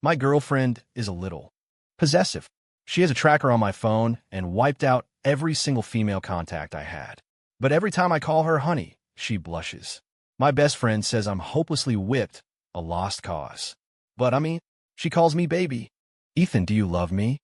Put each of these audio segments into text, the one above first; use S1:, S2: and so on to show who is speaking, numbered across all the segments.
S1: My girlfriend is a little possessive. She has a tracker on my phone and wiped out every single female contact I had. But every time I call her honey, she blushes. My best friend says I'm hopelessly whipped, a lost cause. But she calls me baby. Ethan, do you love me?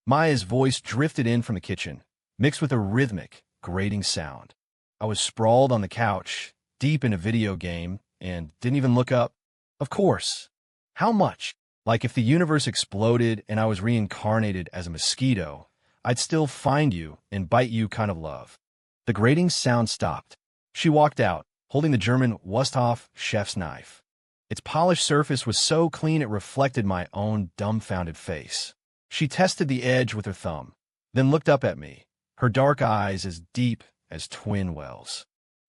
S1: Maya's voice drifted in from the kitchen, mixed with a rhythmic, grating sound. I was sprawled on the couch, deep in a video game, and didn't even look up. Of course. How much? Like if the universe exploded and I was reincarnated as a mosquito, I'd still find you and bite you kind of love. The grating sound stopped. She walked out, holding the German Wusthof chef's knife. Its polished surface was so clean it reflected my own dumbfounded face. She tested the edge with her thumb, then looked up at me, her dark eyes as deep as twin wells.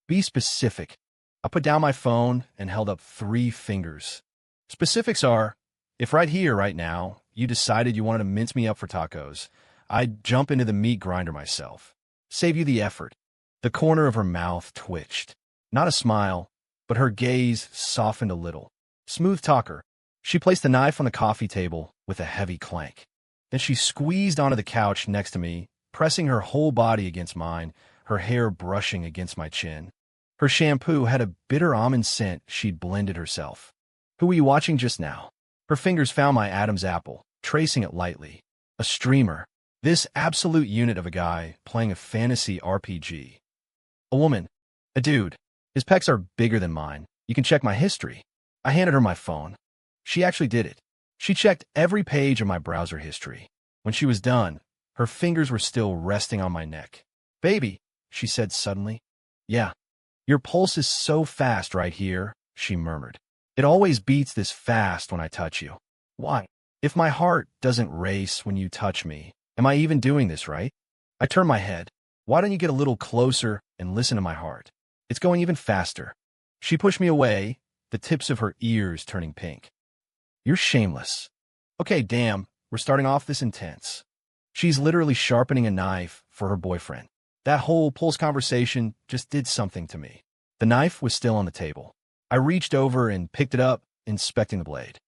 S1: Be specific. I put down my phone and held up 3 fingers. Specifics are, if right here, right now, you decided you wanted to mince me up for tacos, I'd jump into the meat grinder myself. Save you the effort. The corner of her mouth twitched. Not a smile, but her gaze softened a little. Smooth talker. She placed the knife on the coffee table with a heavy clank. Then she squeezed onto the couch next to me, pressing her whole body against mine, her hair brushing against my chin. Her shampoo had a bitter almond scent she'd blended herself. Who were you watching just now? Her fingers found my Adam's apple, tracing it lightly. A streamer. This absolute unit of a guy playing a fantasy RPG. A woman. A dude. His pecs are bigger than mine. You can check my history. I handed her my phone. She actually did it. She checked every page of my browser history. When she was done, her fingers were still resting on my neck. Baby, she said suddenly. Yeah. Your pulse is so fast right here, she murmured. It always beats this fast when I touch you. Why? If my heart doesn't race when you touch me, am I even doing this right? I turned my head. Why don't you get a little closer and listen to my heart? It's going even faster. She pushed me away, the tips of her ears turning pink. You're shameless. Okay, damn, we're starting off this intense. She's literally sharpening a knife for her boyfriend. That whole pulse conversation just did something to me. The knife was still on the table. I reached over and picked it up, inspecting the blade.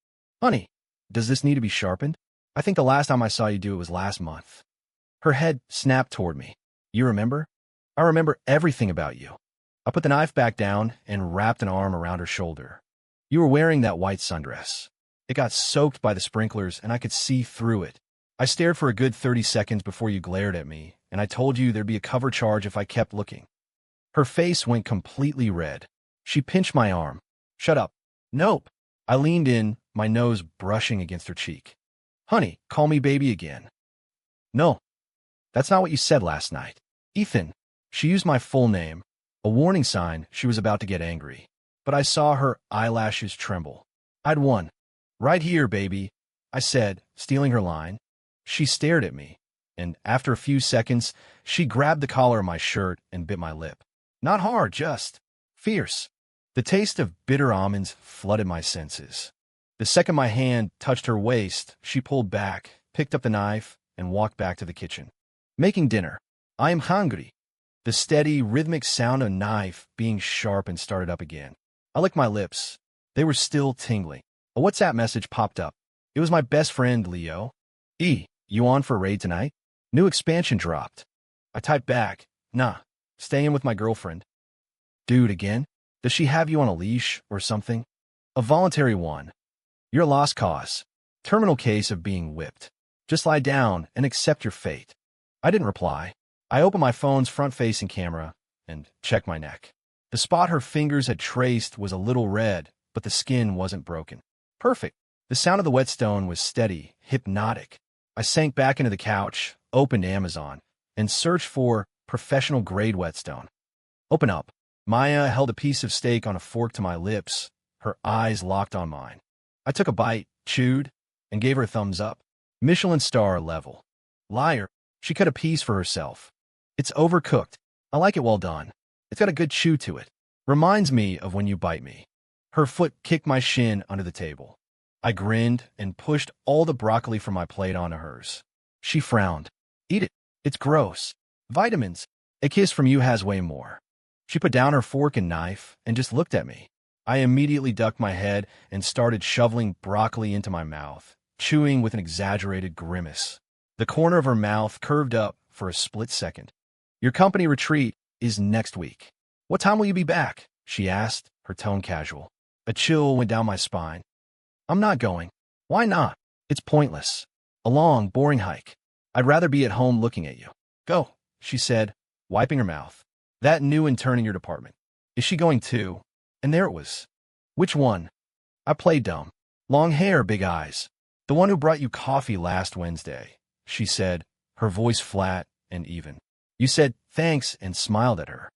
S1: Honey, does this need to be sharpened? I think the last time I saw you do it was last month. Her head snapped toward me. You remember? I remember everything about you. I put the knife back down and wrapped an arm around her shoulder. You were wearing that white sundress. It got soaked by the sprinklers and I could see through it. I stared for a good 30 seconds before you glared at me, and I told you there'd be a cover charge if I kept looking. Her face went completely red. She pinched my arm. Shut up. Nope. I leaned in, my nose brushing against her cheek. Honey, call me baby again. No. That's not what you said last night. Ethan. She used my full name, a warning sign she was about to get angry. But I saw her eyelashes tremble. I'd won. Right here, baby, I said, stealing her line. She stared at me, and after a few seconds, she grabbed the collar of my shirt and bit my lip. Not hard, just fierce. The taste of bitter almonds flooded my senses. The second my hand touched her waist, she pulled back, picked up the knife, and walked back to the kitchen. Making dinner. I am hungry. The steady, rhythmic sound of a knife being sharpened started up again. I licked my lips. They were still tingling. A WhatsApp message popped up. It was my best friend, Leo. You on for a raid tonight? New expansion dropped. I typed back, nah, staying with my girlfriend. Dude, again? Does she have you on a leash or something? A voluntary one. You're a lost cause. Terminal case of being whipped. Just lie down and accept your fate. I didn't reply. I opened my phone's front-facing camera and checked my neck. The spot her fingers had traced was a little red, but the skin wasn't broken. Perfect. The sound of the whetstone was steady, hypnotic. I sank back into the couch, opened Amazon, and searched for professional-grade whetstone. Open up. Maya held a piece of steak on a fork to my lips, her eyes locked on mine. I took a bite, chewed, and gave her a thumbs up. Michelin star level. Liar. She cut a piece for herself. It's overcooked. I like it well done. It's got a good chew to it. Reminds me of when you bite me. Her foot kicked my shin under the table. I grinned and pushed all the broccoli from my plate onto hers. She frowned. Eat it. It's gross. Vitamins. A kiss from you has way more. She put down her fork and knife and just looked at me. I immediately ducked my head and started shoveling broccoli into my mouth, chewing with an exaggerated grimace. The corner of her mouth curved up for a split second. Your company retreat is next week. What time will you be back? She asked, her tone casual. A chill went down my spine. I'm not going. Why not? It's pointless. A long, boring hike. I'd rather be at home looking at you. Go, she said, wiping her mouth. That new intern in your department. Is she going too? And there it was. Which one? I played dumb. Long hair, big eyes. The one who brought you coffee last Wednesday, she said, her voice flat and even. You said thanks and smiled at her.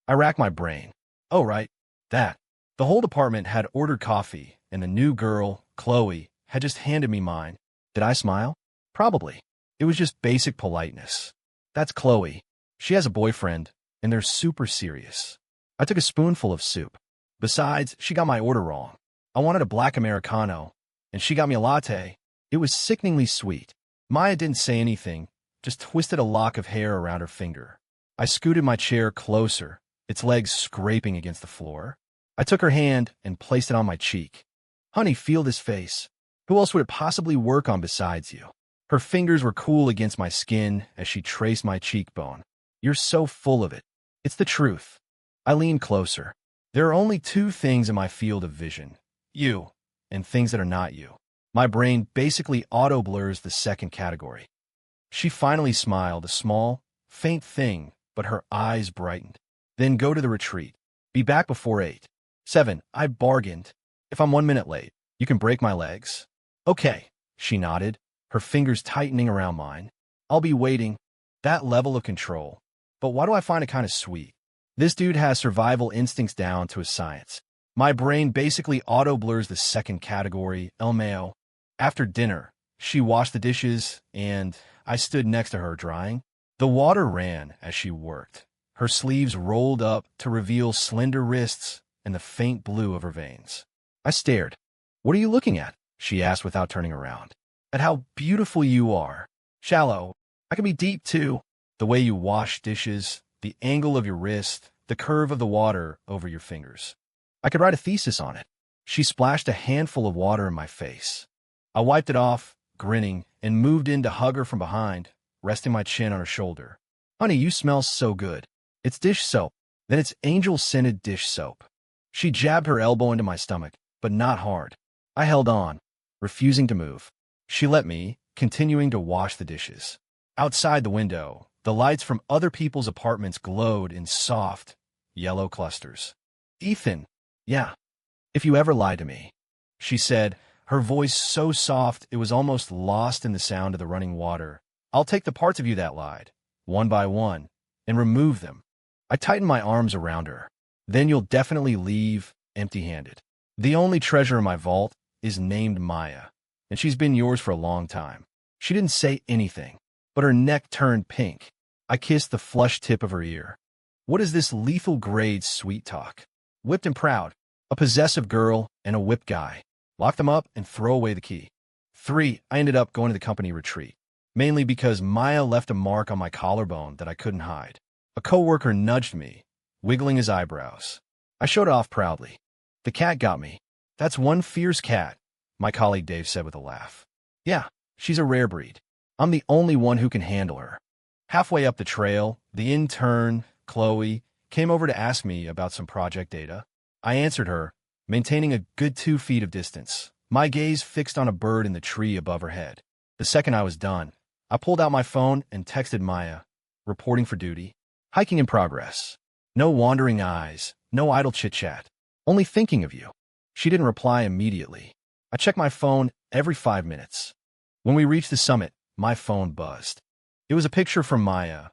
S1: I racked my brain. Oh, right. That. The whole department had ordered coffee, and the new girl, Chloe, had just handed me mine. Did I smile? Probably. It was just basic politeness. That's Chloe. She has a boyfriend, and they're super serious. I took a spoonful of soup. Besides, she got my order wrong. I wanted a black Americano, and she got me a latte. It was sickeningly sweet. Maya didn't say anything, just twisted a lock of hair around her finger. I scooted my chair closer, its legs scraping against the floor. I took her hand and placed it on my cheek. Honey, feel this face. Who else would it possibly work on besides you? Her fingers were cool against my skin as she traced my cheekbone. You're so full of it. It's the truth. I leaned closer. There are only two things in my field of vision. You, and things that are not you. My brain basically auto-blurs the second category. She finally smiled, a small, faint thing, but her eyes brightened. Then go to the retreat. Be back before 8. 7. I bargained. If I'm 1 minute late, you can break my legs. Okay, she nodded, her fingers tightening around mine. I'll be waiting. That level of control. But why do I find it kind of sweet? This dude has survival instincts down to a science. My brain basically auto-blurs the second category, El Mayo. After dinner, she washed the dishes, and I stood next to her drying. The water ran as she worked. Her sleeves rolled up to reveal slender wrists and the faint blue of her veins. I stared. What are you looking at? She asked without turning around. At how beautiful you are. Shallow. I can be deep, too. The way you wash dishes, the angle of your wrist, the curve of the water over your fingers. I could write a thesis on it. She splashed a handful of water in my face. I wiped it off, grinning, and moved in to hug her from behind, resting my chin on her shoulder. Honey, you smell so good. It's dish soap. Then it's angel-scented dish soap. She jabbed her elbow into my stomach, but not hard. I held on, refusing to move. She let me, continuing to wash the dishes. Outside the window, the lights from other people's apartments glowed in soft, yellow clusters. Ethan, yeah, if you ever lied to me, she said, her voice so soft it was almost lost in the sound of the running water. I'll take the parts of you that lied, one by one, and remove them. I tightened my arms around her. Then you'll definitely leave empty-handed. The only treasure in my vault is named Maya, and she's been yours for a long time. She didn't say anything, but her neck turned pink. I kissed the flushed tip of her ear. What is this lethal grade sweet talk? Whipped and proud, a possessive girl and a whipped guy. Lock them up and throw away the key. 3. I ended up going to the company retreat, mainly because Maya left a mark on my collarbone that I couldn't hide. A coworker nudged me, wiggling his eyebrows. I showed it off proudly. The cat got me. That's one fierce cat, my colleague Dave said with a laugh. Yeah, she's a rare breed. I'm the only one who can handle her. Halfway up the trail, the intern, Chloe, came over to ask me about some project data. I answered her, maintaining a good 2 feet of distance, my gaze fixed on a bird in the tree above her head. The second I was done, I pulled out my phone and texted Maya, reporting for duty. Hiking in progress. No wandering eyes, no idle chit-chat. Only thinking of you. She didn't reply immediately. I checked my phone every 5 minutes. When we reached the summit, my phone buzzed. It was a picture from Maya,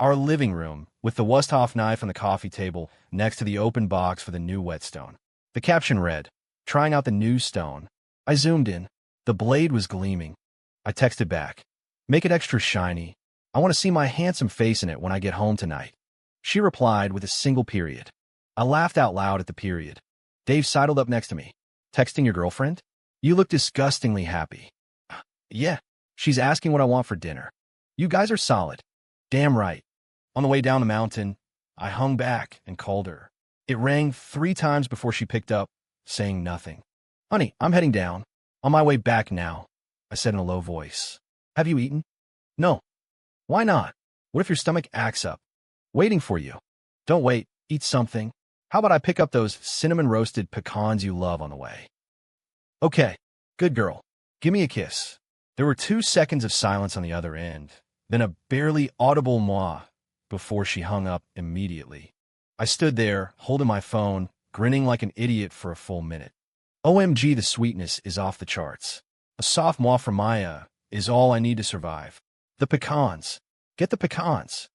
S1: our living room, with the Wusthof knife on the coffee table next to the open box for the new whetstone. The caption read, trying out the new stone. I zoomed in. The blade was gleaming. I texted back, make it extra shiny. I want to see my handsome face in it when I get home tonight. She replied with a single period. I laughed out loud at the period. Dave sidled up next to me. Texting your girlfriend? You look disgustingly happy. Yeah, she's asking what I want for dinner. You guys are solid. Damn right. On the way down the mountain, I hung back and called her. It rang 3 times before she picked up, saying nothing. Honey, I'm heading down. On my way back now. I said in a low voice. Have you eaten? No. Why not? What if your stomach acts up? Waiting for you. Don't wait. Eat something. How about I pick up those cinnamon-roasted pecans you love on the way? Okay. Good girl. Give me a kiss. There were 2 seconds of silence on the other end, then a barely audible moi before she hung up immediately. I stood there, holding my phone, grinning like an idiot for a full minute. OMG, the sweetness is off the charts. A soft moi from Maya is all I need to survive. The pecans. Get the pecans.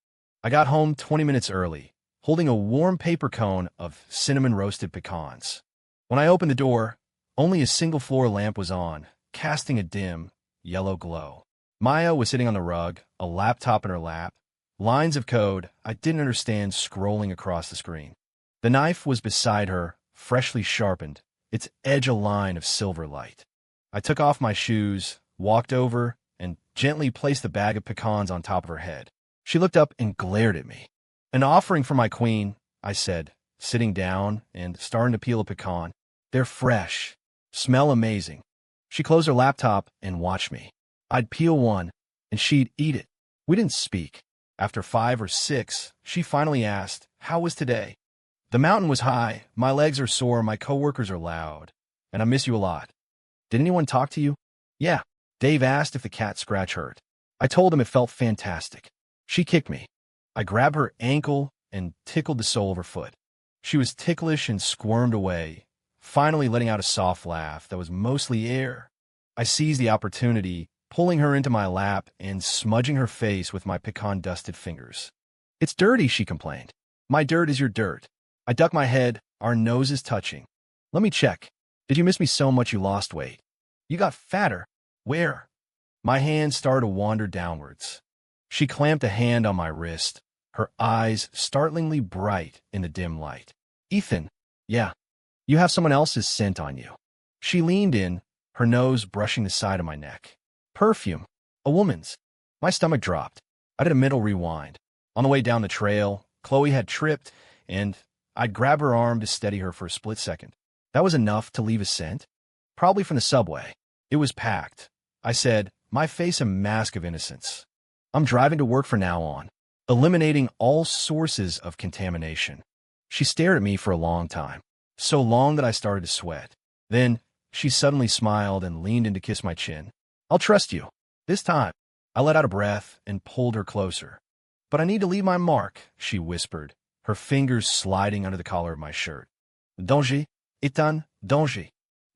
S1: I got home 20 minutes early, holding a warm paper cone of cinnamon-roasted pecans. When I opened the door, only a single floor lamp was on, casting a dim, yellow glow. Maya was sitting on the rug, a laptop in her lap, lines of code I didn't understand scrolling across the screen. The knife was beside her, freshly sharpened, its edge a line of silver light. I took off my shoes, walked over, and gently placed the bag of pecans on top of her head. She looked up and glared at me. An offering for my queen, I said, sitting down and starting to peel a pecan. They're fresh. Smell amazing. She closed her laptop and watched me. I'd peel one, and she'd eat it. We didn't speak. After 5 or 6, she finally asked, "How was today?" The mountain was high, my legs are sore, my coworkers are loud, and I miss you a lot. Did anyone talk to you? Yeah. Dave asked if the cat scratch hurt. I told him it felt fantastic. She kicked me. I grabbed her ankle and tickled the sole of her foot. She was ticklish and squirmed away, finally letting out a soft laugh that was mostly air. I seized the opportunity, pulling her into my lap and smudging her face with my pecan-dusted fingers. It's dirty, she complained. My dirt is your dirt. I ducked my head, our noses touching. Let me check. Did you miss me so much you lost weight? You got fatter. Where? My hand started to wander downwards. She clamped a hand on my wrist, her eyes startlingly bright in the dim light. Ethan, yeah, you have someone else's scent on you. She leaned in, her nose brushing the side of my neck. Perfume. A woman's. My stomach dropped. I did a mental rewind. On the way down the trail, Chloe had tripped, and I'd grab her arm to steady her for a split second. That was enough to leave a scent? Probably from the subway. It was packed. I said, my face a mask of innocence. I'm driving to work from now on, eliminating all sources of contamination. She stared at me for a long time, so long that I started to sweat. Then, she suddenly smiled and leaned in to kiss my chin. I'll trust you. This time. I let out a breath and pulled her closer. But I need to leave my mark, she whispered, her fingers sliding under the collar of my shirt. Danger? Ethan, danger.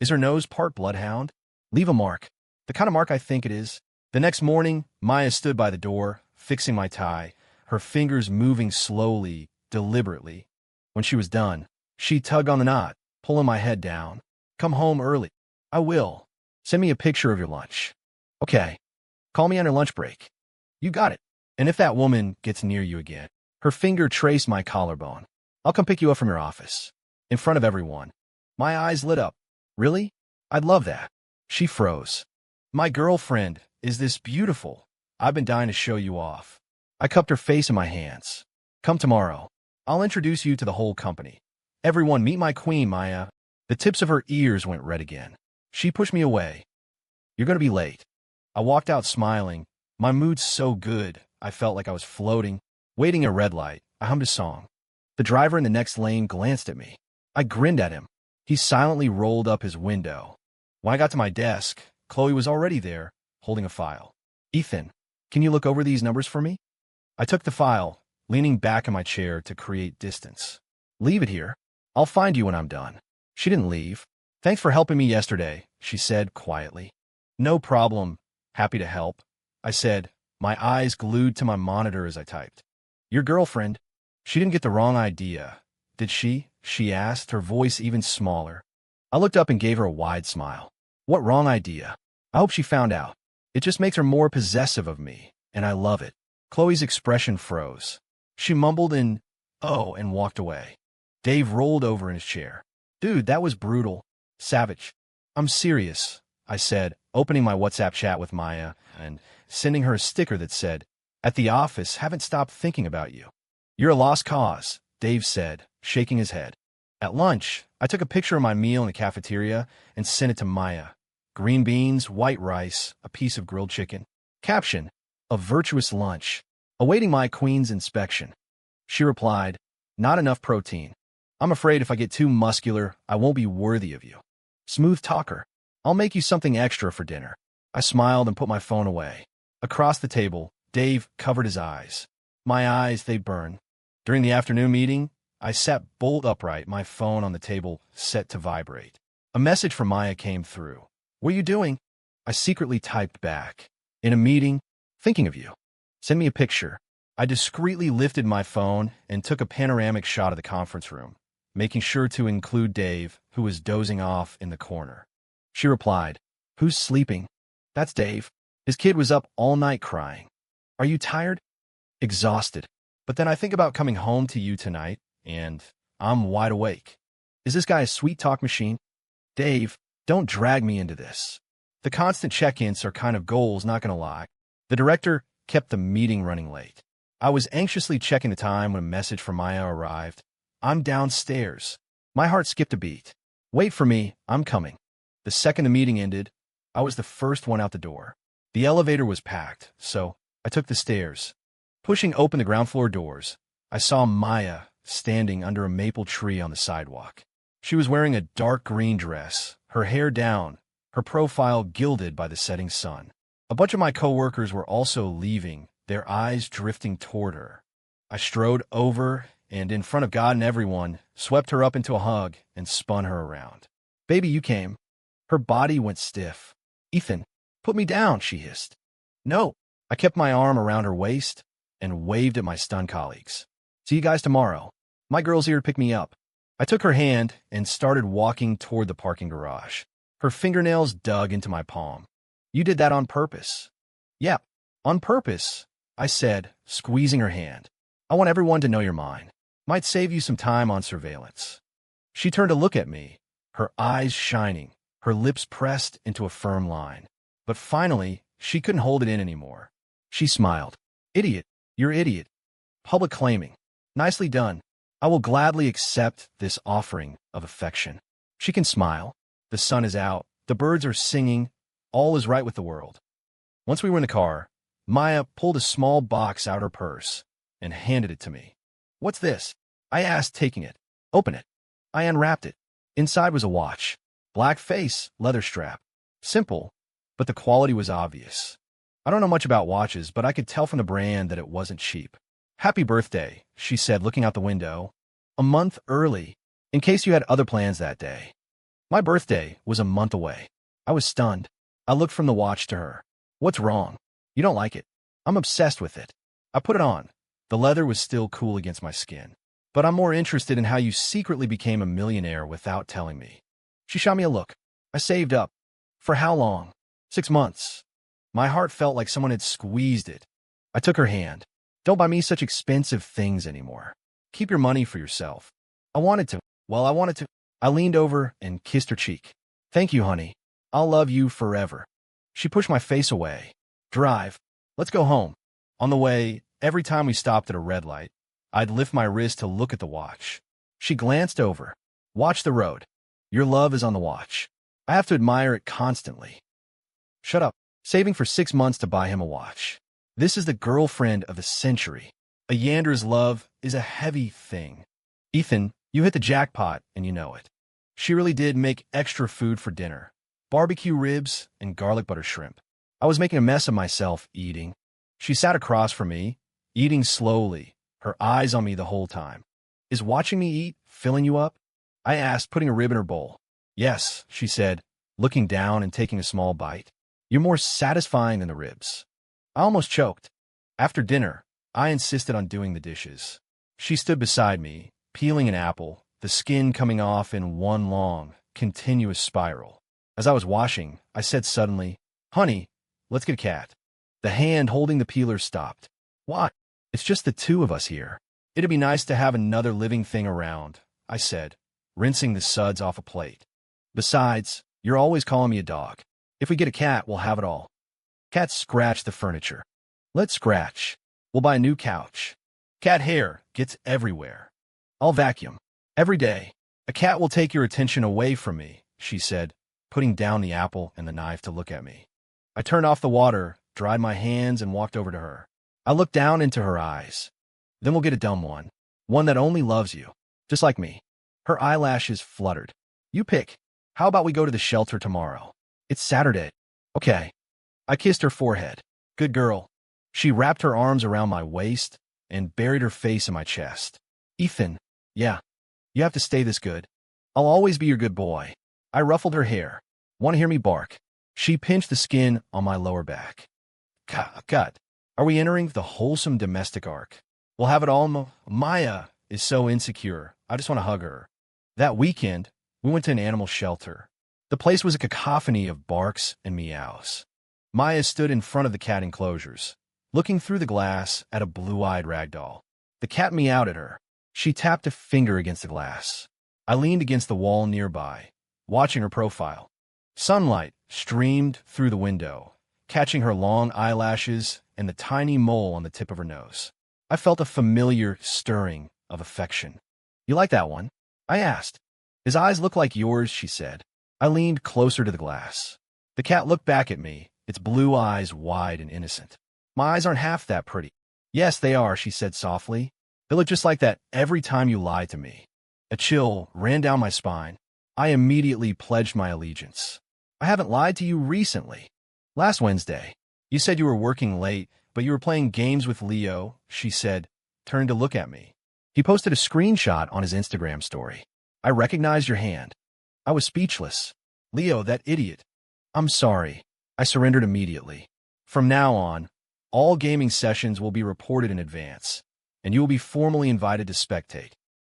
S1: Is her nose part bloodhound? Leave a mark. The kind of mark I think it is. The next morning, Maya stood by the door, fixing my tie, her fingers moving slowly, deliberately. When she was done, she tugged on the knot, pulling my head down. Come home early. I will. Send me a picture of your lunch. Okay. Call me on your lunch break. You got it. And if that woman gets near you again, her finger traced my collarbone. I'll come pick you up from your office. In front of everyone. My eyes lit up. Really? I'd love that. She froze. My girlfriend is this beautiful. I've been dying to show you off. I cupped her face in my hands. Come tomorrow. I'll introduce you to the whole company. Everyone meet my queen, Maya. The tips of her ears went red again. She pushed me away. You're going to be late. I walked out smiling. My mood's so good, I felt like I was floating. Waiting at a red light, I hummed a song. The driver in the next lane glanced at me. I grinned at him. He silently rolled up his window. When I got to my desk, Chloe was already there, holding a file. Ethan, can you look over these numbers for me? I took the file, leaning back in my chair to create distance. Leave it here. I'll find you when I'm done. She didn't leave. Thanks for helping me yesterday, she said quietly. No problem. Happy to help, I said, my eyes glued to my monitor as I typed. Your girlfriend? She didn't get the wrong idea, did she? She asked, her voice even smaller. I looked up and gave her a wide smile. What wrong idea? I hope she found out. It just makes her more possessive of me, and I love it. Chloe's expression froze. She mumbled an "oh" and walked away. Dave rolled over in his chair. Dude, that was brutal. Savage. I'm serious, I said, opening my WhatsApp chat with Maya and sending her a sticker that said, at the office, haven't stopped thinking about you. You're a lost cause, Dave said, shaking his head. At lunch, I took a picture of my meal in the cafeteria and sent it to Maya. green beans, white rice, a piece of grilled chicken. Caption: a virtuous lunch, awaiting my queen's inspection. She replied, not enough protein. I'm afraid if I get too muscular, I won't be worthy of you. Smooth talker. I'll make you something extra for dinner. I smiled and put my phone away. Across the table, Dave covered his eyes. My eyes, they burn. During the afternoon meeting, I sat bolt upright, my phone on the table, set to vibrate. A message from Maya came through. What are you doing? I secretly typed back. In a meeting, thinking of you. Send me a picture. I discreetly lifted my phone and took a panoramic shot of the conference room, making sure to include Dave, who was dozing off in the corner. She replied, who's sleeping? That's Dave. His kid was up all night crying. Are you tired? Exhausted. But then I think about coming home to you tonight, and I'm wide awake. Is this guy a sweet talk machine? Dave, don't drag me into this. The constant check-ins are kind of goals, not gonna lie. The director kept the meeting running late. I was anxiously checking the time when a message from Maya arrived. I'm downstairs. My heart skipped a beat. Wait for me, I'm coming. The second the meeting ended, I was the first one out the door. The elevator was packed, so I took the stairs. Pushing open the ground floor doors, I saw Maya standing under a maple tree on the sidewalk. She was wearing a dark green dress, her hair down, her profile gilded by the setting sun. A bunch of my coworkers were also leaving, their eyes drifting toward her. I strode over and, in front of God and everyone, swept her up into a hug and spun her around. Baby, you came. Her body went stiff. Ethan, put me down, she hissed. No. I kept my arm around her waist and waved at my stunned colleagues. See you guys tomorrow. My girl's here to pick me up. I took her hand and started walking toward the parking garage. Her fingernails dug into my palm. You did that on purpose. Yep, on purpose, I said, squeezing her hand. I want everyone to know you're mine. Might save you some time on surveillance. She turned to look at me, her eyes shining, her lips pressed into a firm line. But finally, she couldn't hold it in anymore. She smiled. Idiot, you're idiot. Public claiming. Nicely done. I will gladly accept this offering of affection. She can smile. The sun is out. The birds are singing. All is right with the world. Once we were in the car, Maya pulled a small box out of her purse and handed it to me. What's this? I asked, taking it. Open it. I unwrapped it. Inside was a watch. Black face, leather strap. Simple, but the quality was obvious. I don't know much about watches, but I could tell from the brand that it wasn't cheap. Happy birthday, she said, looking out the window. A month early, in case you had other plans that day. My birthday was a month away. I was stunned. I looked from the watch to her. What's wrong? You don't like it? I'm obsessed with it. I put it on. The leather was still cool against my skin. But I'm more interested in how you secretly became a millionaire without telling me. She shot me a look. I saved up. For how long? 6 months. My heart felt like someone had squeezed it. I took her hand. Don't buy me such expensive things anymore. Keep your money for yourself. I wanted to. I leaned over and kissed her cheek. Thank you, honey. I'll love you forever. She pushed my face away. Drive. Let's go home. On the way, every time we stopped at a red light, I'd lift my wrist to look at the watch. She glanced over. Watch the road. Your love is on the watch. I have to admire it constantly. Shut up. Saving for 6 months to buy him a watch. This is the girlfriend of the century. A Yander's love is a heavy thing. Ethan, you hit the jackpot and you know it. She really did make extra food for dinner. Barbecue ribs and garlic butter shrimp. I was making a mess of myself eating. She sat across from me, eating slowly, her eyes on me the whole time. Is watching me eat filling you up? I asked, putting a rib in her bowl. Yes, she said, looking down and taking a small bite. You're more satisfying than the ribs. I almost choked. After dinner, I insisted on doing the dishes. She stood beside me, peeling an apple, the skin coming off in one long, continuous spiral. As I was washing, I said suddenly, Honey, let's get a cat. The hand holding the peeler stopped. Why? It's just the two of us here. It'd be nice to have another living thing around, I said, rinsing the suds off a plate. Besides, you're always calling me a dog. If we get a cat, we'll have it all. Cats scratch the furniture. Let's scratch. We'll buy a new couch. Cat hair gets everywhere. I'll vacuum. Every day. A cat will take your attention away from me, she said, putting down the apple and the knife to look at me. I turned off the water, dried my hands, and walked over to her. I looked down into her eyes. Then we'll get a dumb one. One that only loves you. Just like me. Her eyelashes fluttered. You pick. How about we go to the shelter tomorrow? It's Saturday. Okay. I kissed her forehead. Good girl. She wrapped her arms around my waist and buried her face in my chest. Ethan. Yeah. You have to stay this good. I'll always be your good boy. I ruffled her hair. Want to hear me bark? She pinched the skin on my lower back. Cut. Are we entering the wholesome domestic arc? We'll have it all. Maya is so insecure. I just want to hug her. That weekend, we went to an animal shelter. The place was a cacophony of barks and meows. Maya stood in front of the cat enclosures, looking through the glass at a blue-eyed ragdoll. The cat meowed at her. She tapped a finger against the glass. I leaned against the wall nearby, watching her profile. Sunlight streamed through the window, catching her long eyelashes and the tiny mole on the tip of her nose. I felt a familiar stirring of affection. You like that one? I asked. His eyes look like yours, she said. I leaned closer to the glass. The cat looked back at me, its blue eyes wide and innocent. My eyes aren't half that pretty. Yes, they are, she said softly. They look just like that every time you lie to me. A chill ran down my spine. I immediately pledged my allegiance. I haven't lied to you recently. Last Wednesday, you said you were working late, but you were playing games with Leo, she said, turning to look at me. He posted a screenshot on his Instagram story. I recognized your hand. I was speechless. Leo, that idiot. I'm sorry. I surrendered immediately. From now on, all gaming sessions will be reported in advance, and you will be formally invited to spectate.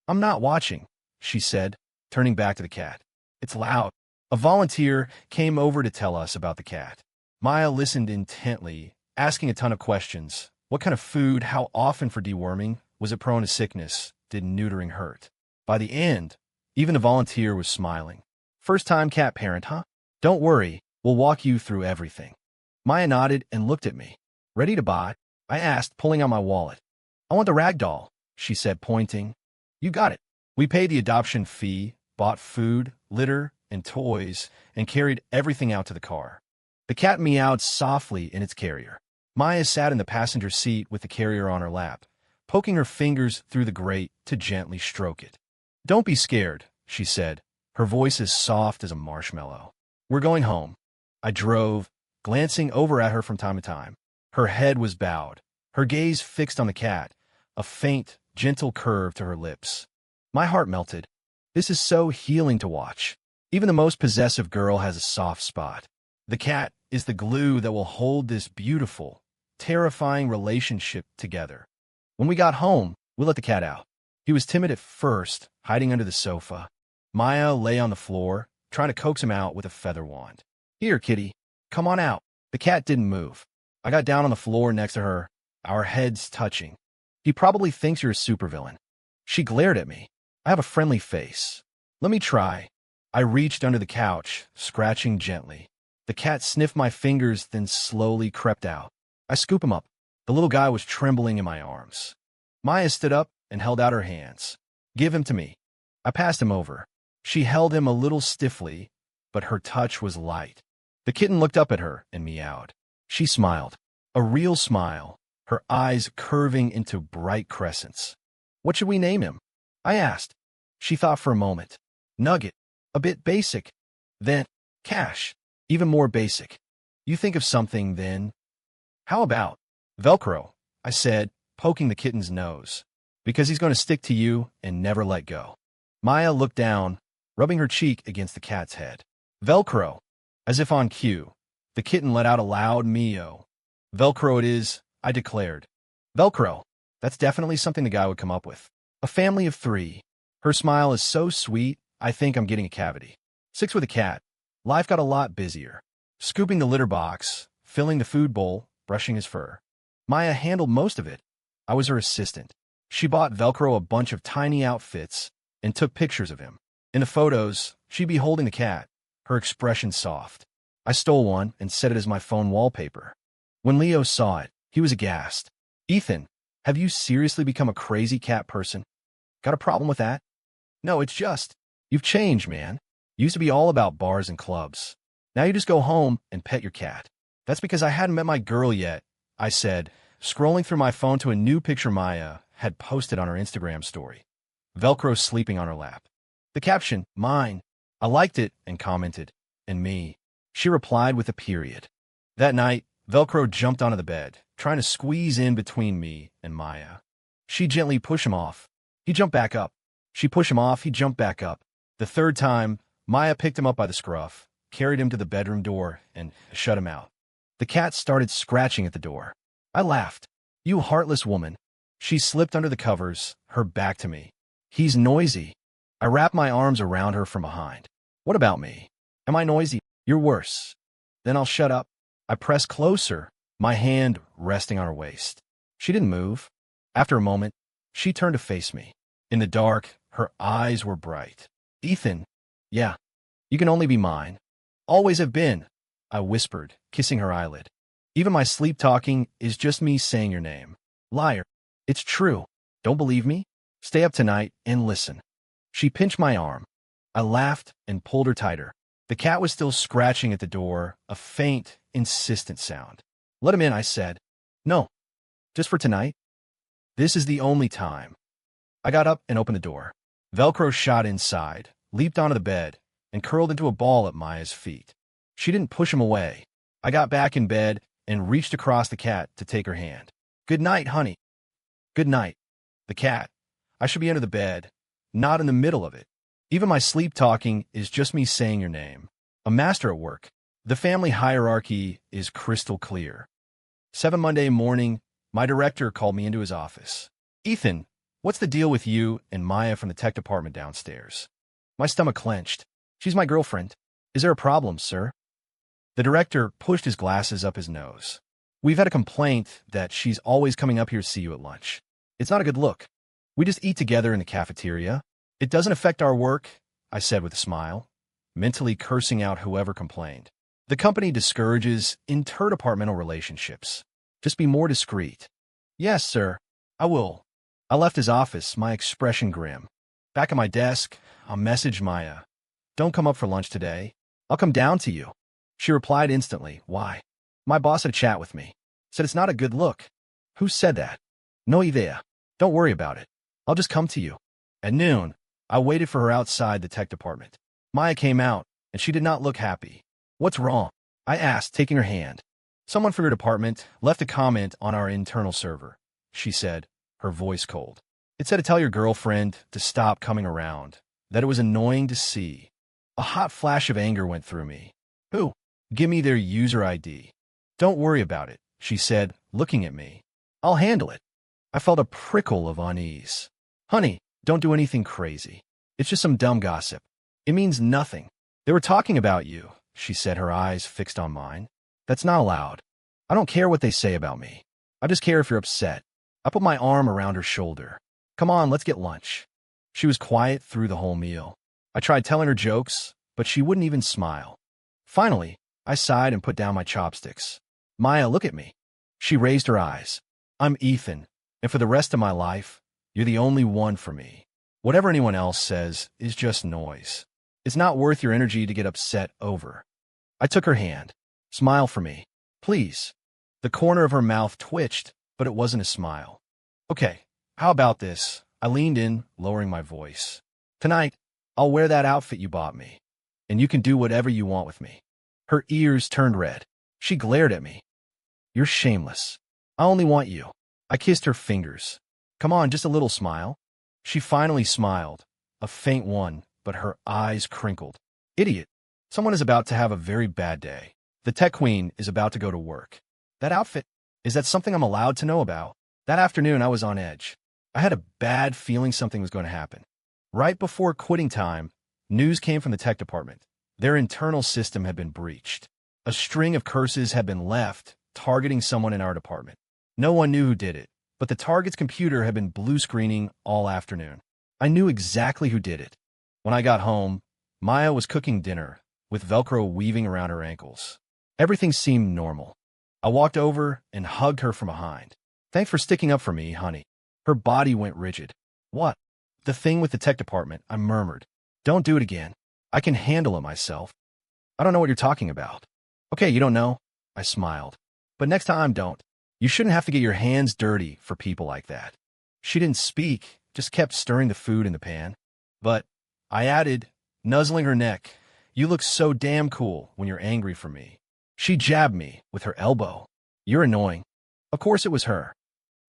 S1: I'm not watching, she said, turning back to the cat. It's loud. A volunteer came over to tell us about the cat. Maya listened intently, asking a ton of questions. What kind of food? How often for deworming? Was it prone to sickness? Did neutering hurt? By the end, even the volunteer was smiling. First-time cat parent, huh? Don't worry, we'll walk you through everything. Maya nodded and looked at me. Ready to buy? I asked, pulling out my wallet. I want the rag doll, she said, pointing. You got it. We paid the adoption fee, bought food, litter, and toys, and carried everything out to the car. The cat meowed softly in its carrier. Maya sat in the passenger seat with the carrier on her lap, poking her fingers through the grate to gently stroke it. Don't be scared, she said, her voice as soft as a marshmallow. We're going home. I drove, glancing over at her from time to time. Her head was bowed, her gaze fixed on the cat, a faint, gentle curve to her lips. My heart melted. This is so healing to watch. Even the most possessive girl has a soft spot. The cat is the glue that will hold this beautiful, terrifying relationship together. When we got home, we let the cat out. He was timid at first, hiding under the sofa. Maya lay on the floor, trying to coax him out with a feather wand. Here, kitty, come on out. The cat didn't move. I got down on the floor next to her, our heads touching. He probably thinks you're a supervillain. She glared at me. I have a friendly face. Let me try. I reached under the couch, scratching gently. The cat sniffed my fingers, then slowly crept out. I scooped him up. The little guy was trembling in my arms. Maya stood up and held out her hands. Give him to me. I passed him over. She held him a little stiffly, but her touch was light. The kitten looked up at her and meowed. She smiled. A real smile, her eyes curving into bright crescents. What should we name him? I asked. She thought for a moment. Nugget. A bit basic. Then, Cash. Even more basic. You think of something, then. How about Velcro? I said, poking the kitten's nose. Because he's going to stick to you and never let go. Maya looked down, rubbing her cheek against the cat's head. Velcro. As if on cue, the kitten let out a loud meow. Velcro it is, I declared. Velcro. That's definitely something the guy would come up with. A family of 3. Her smile is so sweet, I think I'm getting a cavity. 6 with a cat. Life got a lot busier. Scooping the litter box, filling the food bowl, brushing his fur. Maya handled most of it. I was her assistant. She bought Velcro a bunch of tiny outfits and took pictures of him. In the photos, she'd be holding the cat, her expression soft. I stole one and set it as my phone wallpaper. When Leo saw it, he was aghast. Ethan, have you seriously become a crazy cat person? Got a problem with that? No, it's just, you've changed, man. Used to be all about bars and clubs. Now you just go home and pet your cat. That's because I hadn't met my girl yet, I said, scrolling through my phone to a new picture Maya had posted on her Instagram story. Velcro sleeping on her lap. The caption, mine. I liked it and commented, and me. She replied with a period. That night, Velcro jumped onto the bed, trying to squeeze in between me and Maya. She gently pushed him off. He jumped back up. She pushed him off. He jumped back up. The third time, Maya picked him up by the scruff, carried him to the bedroom door, and shut him out. The cat started scratching at the door. I laughed. You heartless woman. She slipped under the covers, her back to me. He's noisy. I wrapped my arms around her from behind. What about me? Am I noisy? You're worse. Then I'll shut up. I pressed closer, my hand resting on her waist. She didn't move. After a moment, she turned to face me. In the dark, her eyes were bright. Ethan. Yeah. You can only be mine. Always have been, I whispered, kissing her eyelid. Even my sleep talking is just me saying your name. Liar. It's true. Don't believe me? Stay up tonight and listen. She pinched my arm. I laughed and pulled her tighter. The cat was still scratching at the door, a faint, insistent sound. Let him in, I said. No. Just for tonight? This is the only time. I got up and opened the door. Velcro shot inside, leaped onto the bed, and curled into a ball at Maya's feet. She didn't push him away. I got back in bed and reached across the cat to take her hand. Good night, honey. Good night. The cat. I should be under the bed, not in the middle of it. Even my sleep talking is just me saying your name. A master at work. The family hierarchy is crystal clear. 7 Monday morning, my director called me into his office. Ethan, what's the deal with you and Maya from the tech department downstairs? My stomach clenched. She's my girlfriend. Is there a problem, sir? The director pushed his glasses up his nose. We've had a complaint that she's always coming up here to see you at lunch. It's not a good look. We just eat together in the cafeteria. It doesn't affect our work, I said with a smile, mentally cursing out whoever complained. The company discourages interdepartmental relationships. Just be more discreet. Yes, sir. I will. I left his office, my expression grim. Back at my desk, I'll message Maya. Don't come up for lunch today. I'll come down to you. She replied instantly. Why? My boss had a chat with me. Said it's not a good look. Who said that? No idea. Don't worry about it. I'll just come to you. At noon, I waited for her outside the tech department. Maya came out, and she did not look happy. What's wrong? I asked, taking her hand. Someone from your department left a comment on our internal server, she said, her voice cold. It said to tell your girlfriend to stop coming around, that it was annoying to see. A hot flash of anger went through me. Who? Give me their user ID. Don't worry about it, she said, looking at me. I'll handle it. I felt a prickle of unease. Honey, don't do anything crazy. It's just some dumb gossip. It means nothing. They were talking about you, she said, her eyes fixed on mine. That's not allowed. I don't care what they say about me. I just care if you're upset. I put my arm around her shoulder. Come on, let's get lunch. She was quiet through the whole meal. I tried telling her jokes, but she wouldn't even smile. Finally, I sighed and put down my chopsticks. Maya, look at me. She raised her eyes. I'm Ethan, and for the rest of my life, you're the only one for me. Whatever anyone else says is just noise. It's not worth your energy to get upset over. I took her hand. Smile for me, please. The corner of her mouth twitched, but it wasn't a smile. Okay, how about this? I leaned in, lowering my voice. Tonight, I'll wear that outfit you bought me, and you can do whatever you want with me. Her ears turned red. She glared at me. You're shameless. I only want you. I kissed her fingers. Come on, just a little smile. She finally smiled, a faint one, but her eyes crinkled. Idiot. Someone is about to have a very bad day. The tech queen is about to go to work. That outfit, is that something I'm allowed to know about? That afternoon, I was on edge. I had a bad feeling something was going to happen. Right before quitting time, news came from the tech department. Their internal system had been breached. A string of curses had been left, targeting someone in our department. No one knew who did it, but the target's computer had been blue screening all afternoon. I knew exactly who did it. When I got home, Maya was cooking dinner, with Velcro weaving around her ankles. Everything seemed normal. I walked over and hugged her from behind. Thanks for sticking up for me, honey. Her body went rigid. What? The thing with the tech department, I murmured. Don't do it again. I can handle it myself. I don't know what you're talking about. Okay, you don't know? I smiled. But next time, don't. You shouldn't have to get your hands dirty for people like that. She didn't speak, just kept stirring the food in the pan. But, I added, nuzzling her neck, you look so damn cool when you're angry for me. She jabbed me with her elbow. You're annoying. Of course it was her.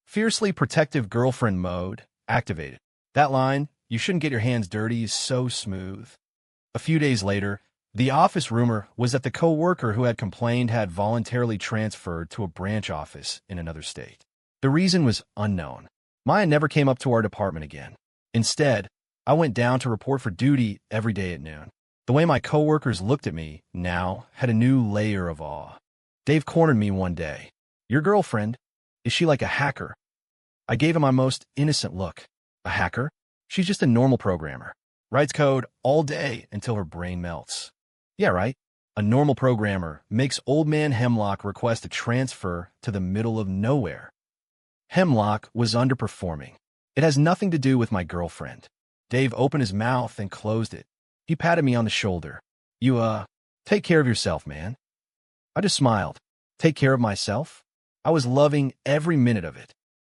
S1: Fiercely protective girlfriend mode activated. That line, you shouldn't get your hands dirty, is so smooth. A few days later, the office rumor was that the co-worker who had complained had voluntarily transferred to a branch office in another state. The reason was unknown. Maya never came up to our department again. Instead, I went down to report for duty every day at noon. The way my co-workers looked at me now had a new layer of awe. Dave cornered me one day. Your girlfriend, is she like a hacker? I gave him my most innocent look. A hacker? She's just a normal programmer. Writes code all day until her brain melts. Yeah, right. A normal programmer makes old man Hemlock request a transfer to the middle of nowhere. Hemlock was underperforming. It has nothing to do with my girlfriend. Dave opened his mouth and closed it. He patted me on the shoulder. You, take care of yourself, man. I just smiled. Take care of myself? I was loving every minute of it.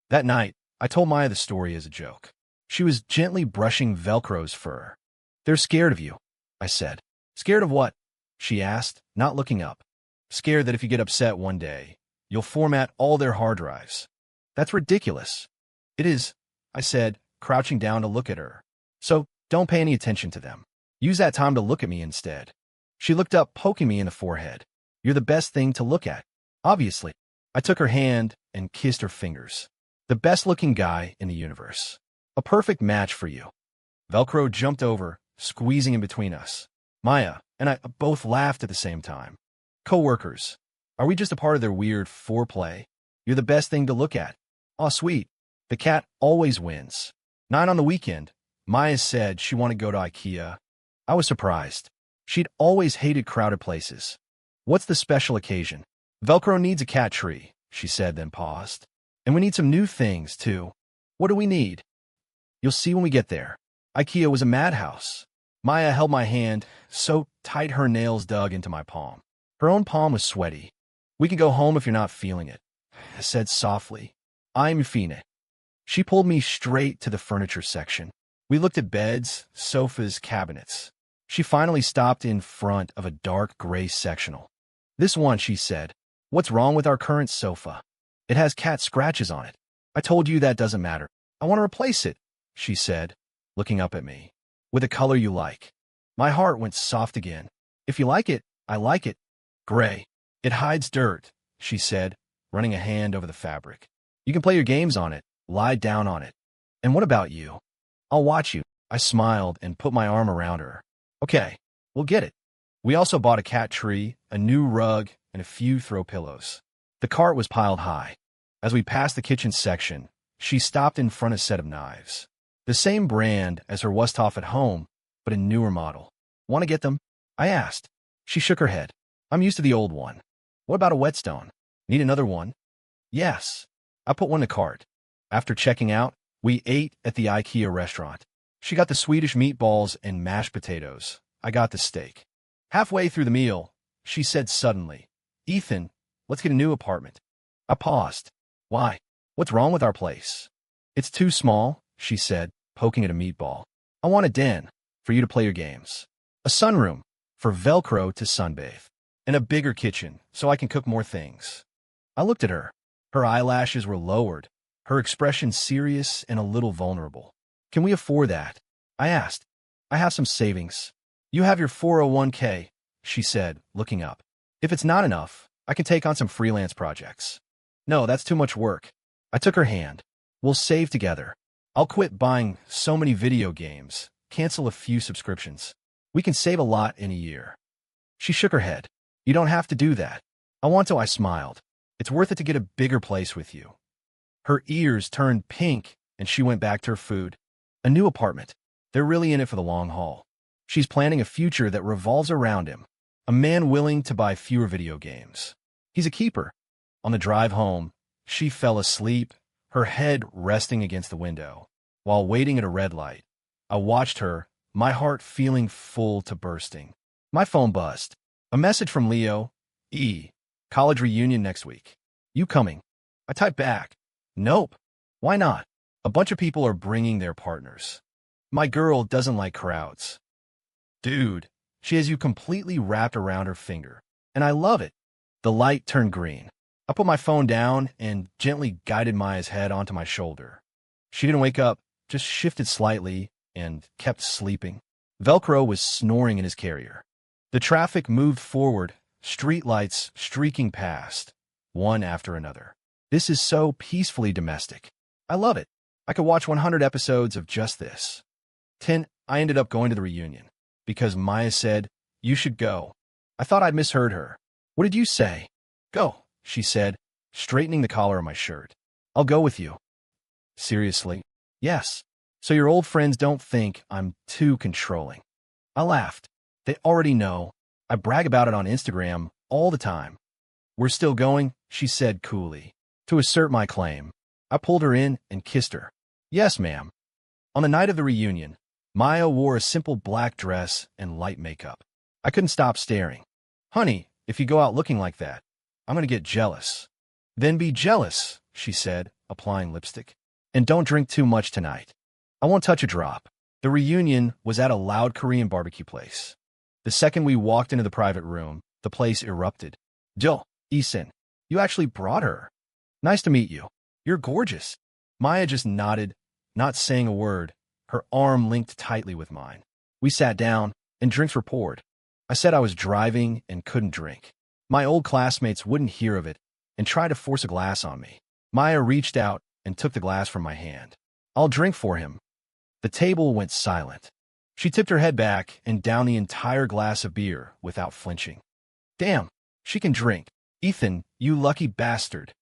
S1: That night, I told Maya the story as a joke. She was gently brushing Velcro's fur. They're scared of you, I said. Scared of what? She asked, not looking up. Scared that if you get upset one day, you'll format all their hard drives. That's ridiculous. It is, I said, crouching down to look at her. So, don't pay any attention to them. Use that time to look at me instead. She looked up, poking me in the forehead. You're the best thing to look at. Obviously. I took her hand and kissed her fingers. The best-looking guy in the universe. A perfect match for you. Velcro jumped over, squeezing in between us. Maya and I both laughed at the same time. Co-workers. Are we just a part of their weird foreplay? You're the best thing to look at. Aw, sweet. The cat always wins. 9 on the weekend. Maya said she wanted to go to IKEA. I was surprised. She'd always hated crowded places. What's the special occasion? Velcro needs a cat tree, she said, then paused. And we need some new things, too. What do we need? You'll see when we get there. IKEA was a madhouse. Maya held my hand so tight her nails dug into my palm. Her own palm was sweaty. We can go home if you're not feeling it, I said softly. I'm feeling it. She pulled me straight to the furniture section. We looked at beds, sofas, cabinets. She finally stopped in front of a dark gray sectional. This one, she said. What's wrong with our current sofa? It has cat scratches on it. I told you that doesn't matter. I want to replace it, she said, looking up at me. With a color you like. My heart went soft again. If you like it, I like it. Gray. It hides dirt, she said, running a hand over the fabric. You can play your games on it, lie down on it. And what about you? I'll watch you. I smiled and put my arm around her. Okay, we'll get it. We also bought a cat tree, a new rug, and a few throw pillows. The cart was piled high. As we passed the kitchen section, she stopped in front of a set of knives. The same brand as her Westhoff at home, but a newer model. Want to get them? I asked. She shook her head. I'm used to the old one. What about a whetstone? Need another one? Yes. I put one in the cart. After checking out, we ate at the IKEA restaurant. She got the Swedish meatballs and mashed potatoes. I got the steak. Halfway through the meal, she said suddenly, Ethan, let's get a new apartment. I paused. Why? What's wrong with our place? It's too small, she said, poking at a meatball. I want a den for you to play your games. A sunroom for Velcro to sunbathe. And a bigger kitchen so I can cook more things. I looked at her. Her eyelashes were lowered, her expression serious and a little vulnerable. Can we afford that? I asked. I have some savings. You have your 401k, she said, looking up. If it's not enough, I can take on some freelance projects. No, that's too much work. I took her hand. We'll save together. I'll quit buying so many video games, cancel a few subscriptions. We can save a lot in a year. She shook her head. You don't have to do that. I want to, I smiled. It's worth it to get a bigger place with you. Her ears turned pink and she went back to her food. A new apartment. They're really in it for the long haul. She's planning a future that revolves around him. A man willing to buy fewer video games. He's a keeper. On the drive home, she fell asleep, her head resting against the window. While waiting at a red light, I watched her my heart feeling full to bursting. My phone buzzed. A message from Leo. College reunion next week. You coming? I typed back. Nope. Why not? A bunch of people are bringing their partners. My girl doesn't like crowds. Dude, she has you completely wrapped around her finger. And I love it. The light turned green. I put my phone down and gently guided Maya's head onto my shoulder. She didn't wake up, just shifted slightly and kept sleeping. Velcro was snoring in his carrier. The traffic moved forward, streetlights streaking past, one after another. This is so peacefully domestic. I love it. I could watch 100 episodes of just this. 10. I ended up going to the reunion because Maya said, "You should go." I thought I'd misheard her. "What did you say?" "Go," she said, straightening the collar of my shirt. "I'll go with you." Seriously? Yes. So your old friends don't think I'm too controlling. I laughed. They already know. I brag about it on Instagram all the time. "We're still going," she said coolly. To assert my claim, I pulled her in and kissed her. "Yes, ma'am." On the night of the reunion, Maya wore a simple black dress and light makeup. I couldn't stop staring. "Honey, if you go out looking like that, I'm going to get jealous." "Then be jealous," she said, applying lipstick. "And don't drink too much tonight." "I won't touch a drop." The reunion was at a loud Korean barbecue place. The second we walked into the private room, the place erupted. "Jo, Isin, you actually brought her. Nice to meet you. You're gorgeous." Maya just nodded, not saying a word, her arm linked tightly with mine. We sat down, and drinks were poured. I said I was driving and couldn't drink. My old classmates wouldn't hear of it and tried to force a glass on me. Maya reached out and took the glass from my hand. "I'll drink for him." The table went silent. She tipped her head back and downed the entire glass of beer without flinching. "Damn, she can drink. Ethan, you lucky bastard."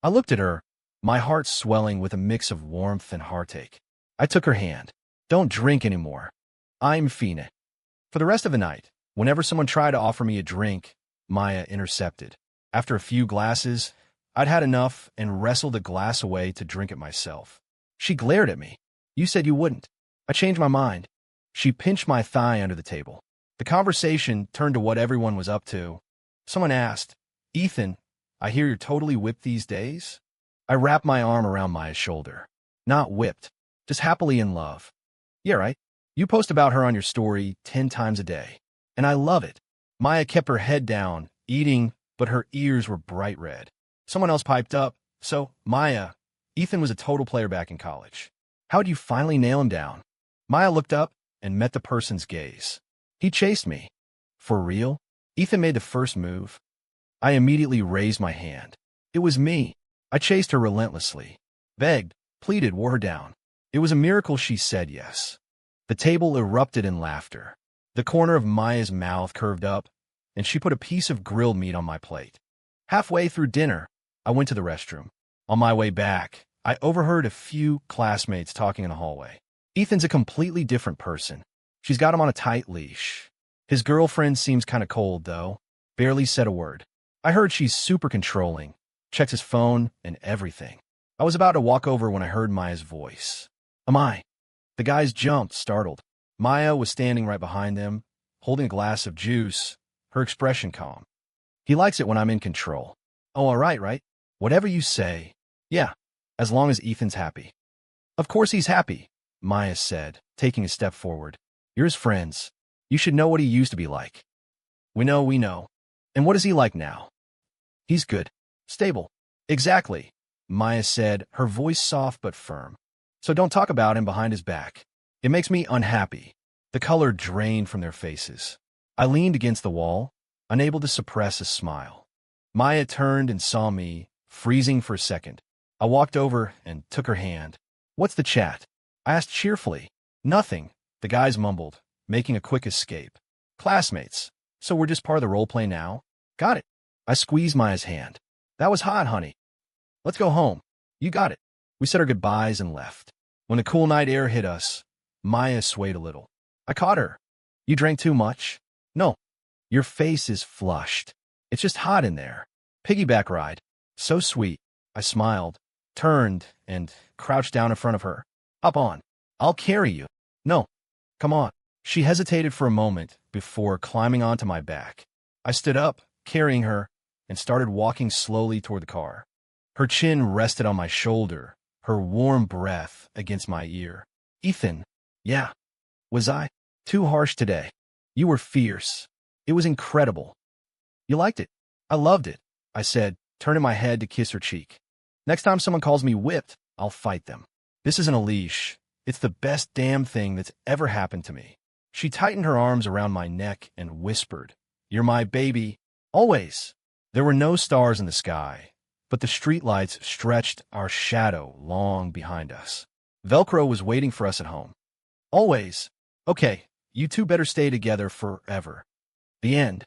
S1: I looked at her, my heart swelling with a mix of warmth and heartache. I took her hand. "Don't drink anymore. I'm Fina." For the rest of the night, whenever someone tried to offer me a drink, Maya intercepted. After a few glasses, I'd had enough and wrestled a glass away to drink it myself. She glared at me. "You said you wouldn't." I changed my mind. She pinched my thigh under the table. The conversation turned to what everyone was up to. Someone asked, "Ethan, I hear you're totally whipped these days?" I wrapped my arm around Maya's shoulder. "Not whipped, just happily in love." "Yeah, right. You post about her on your story 10 times a day. And I love it." Maya kept her head down, eating, but her ears were bright red. Someone else piped up, "So, Maya, Ethan was a total player back in college. How'd you finally nail him down?" Maya looked up and met the person's gaze. "He chased me." "For real?" "Ethan made the first move." I immediately raised my hand. It was me. I chased her relentlessly. Begged, pleaded, wore her down. It was a miracle she said yes. The table erupted in laughter. The corner of Maya's mouth curved up, and she put a piece of grilled meat on my plate. Halfway through dinner, I went to the restroom. On my way back, I overheard a few classmates talking in the hallway. "Ethan's a completely different person. She's got him on a tight leash. His girlfriend seems kind of cold, though. Barely said a word. I heard she's super controlling, checks his phone and everything." I was about to walk over when I heard Maya's voice. "Am I?" The guys jumped, startled. Maya was standing right behind them, holding a glass of juice, her expression calm. "He likes it when I'm in control." "Oh, all right, right? Whatever you say." "Yeah, as long as Ethan's happy." "Of course he's happy," Maya said, taking a step forward. "You're his friends. You should know what he used to be like." We know, we know. And what is he like now?" "He's good. Stable." "Exactly," Maya said, her voice soft but firm. "So don't talk about him behind his back. It makes me unhappy." The color drained from their faces. I leaned against the wall, unable to suppress a smile. Maya turned and saw me, freezing for a second. I walked over and took her hand. "What's the chat?" I asked cheerfully. "Nothing," the guys mumbled, making a quick escape. "Classmates. So we're just part of the roleplay now?" "Got it." I squeezed Maya's hand. "That was hot, honey. Let's go home." "You got it." We said our goodbyes and left. When the cool night air hit us, Maya swayed a little. I caught her. "You drank too much?" "No." "Your face is flushed. It's just hot in there." "Piggyback ride." "So sweet." I smiled, turned, and crouched down in front of her. "Hop on. I'll carry you." "No. Come on." She hesitated for a moment before climbing onto my back. I stood up, carrying her, and started walking slowly toward the car. Her chin rested on my shoulder, her warm breath against my ear. Ethan, yeah, was I too harsh today? You were fierce. It was incredible. You liked it. I loved it, I said, turning my head to kiss her cheek. Next time someone calls me whipped, I'll fight them. This isn't a leash. It's the best damn thing that's ever happened to me. She tightened her arms around my neck and whispered, "You're my baby, always." There were no stars in the sky, but the streetlights stretched our shadow long behind us. Velcro was waiting for us at home. Always. Okay, you two better stay together forever. The end.